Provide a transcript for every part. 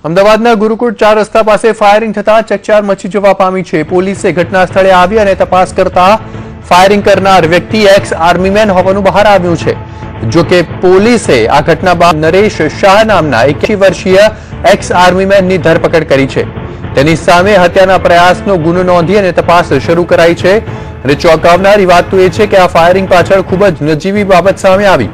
અમદાવાદના ગુરુકુળ 4 રસ્તા પાસે ફાયરિંગ થતા ચકચાર મચી જવા પામી છે। પોલીસે ઘટના સ્થળે આવી અને તપાસ કરતા ફાયરિંગ કરનાર વ્યક્તિ એક્સ આર્મીમેન હોવાનું બહાર આવ્યું છે। જો કે પોલીસે આ ઘટના બાદ નરેશ શાહ નામના 81 વર્ષીય એક્સ આર્મીમેનની ધરપકડ કરી છે। તેની સામે હત્યાના પ્રયાસનો ગુનો નોંધી અને તપાસ શરૂ કરાઈ છે। અને ચોંકાવનારી વાત તો એ છે કે આ ફાયરિંગ પાછળ ખૂબ જ નજીવી બાબત સામે આવી।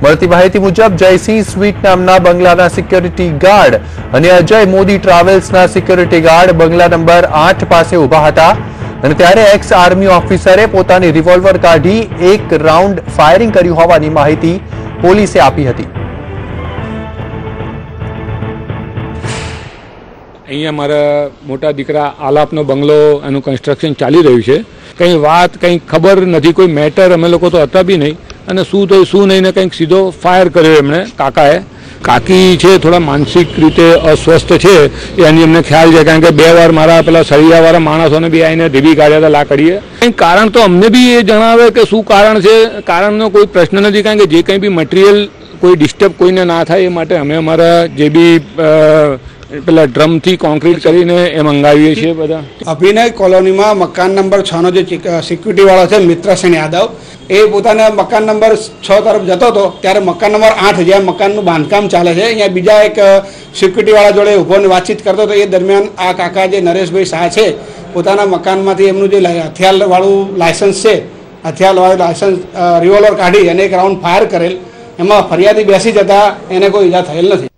મળતી માહિતી મુજબ જયસિંહ સ્વીટ નામના બંગલાના સિક્યોરિટી ગાર્ડ અને અજય મોદી ટ્રાવેલ્સના સિક્યોરિટી ગાર્ડ બંગલા નંબર 8 પાસે ઉભા હતા અને ત્યારે એક્સ આર્મી ઓફિસરે પોતાની રિવોલ્વર કાઢી એક રાઉન્ડ ફાયરિંગ કર્યું હોવાની માહિતી પોલીસે આપી હતી। અહીંયા મારા મોટા દીકરા આલાપનો બંગલો એનું કન્સ્ટ્રક્શન ચાલી રહ્યું છે। કંઈ વાત કંઈ ખબર નથી, કોઈ મેટર અમે લોકો તો હતા બી નહીં અને શું થયું શું નહીં ને કંઈક સીધો ફાયર કર્યો એમણે કાકાએ। કાકી છે થોડા માનસિક રીતે અસ્વસ્થ છે એની અમને ખ્યાલ છે, કારણ કે 2 વાર મારા પેલા સળિયાવાળા માણસોને બી આવીને ઢીબી કાઢ્યા હતા લાકડીએ। કંઈ કારણ તો અમને બી એ જણાવે કે શું કારણ છે, કારણનો કોઈ પ્રશ્ન નથી, કારણ કે જે કંઈ બી મટીરિયલ કોઈ ડિસ્ટર્બ કોઈને ના થાય એ માટે અમે અમારા જે બી પેલા ડ્રમથી કોન્ક્રીટ કરીને એ મંગાવીએ છીએ બધા। અભિનય કોલોનીમાં મકાન નંબર 6 નો જે સિક્યુરિટીવાળો છે મિત્રસેન યાદવ, એ પોતાના મકાન નંબર 6 તરફ જતો હતો ત્યારે મકાન નંબર 8 જ્યાં મકાનનું બાંધકામ ચાલે છે અહીંયા બીજા એક સિક્યુરિટીવાળા જોડે ઊભો વાતચીત કરતો હતો। એ દરમિયાન આ કાકા જે નરેશભાઈ શાહ છે પોતાના મકાનમાંથી એમનું જે હથિયારવાળું લાયસન્સ છે, હથિયારવાળું લાયસન્સ રિવોલ્વર કાઢી અને એક રાઉન્ડ ફાયર કરેલ। એમાં ફરિયાદી બેસી જતા એને કોઈ ઈજા થયેલ નથી।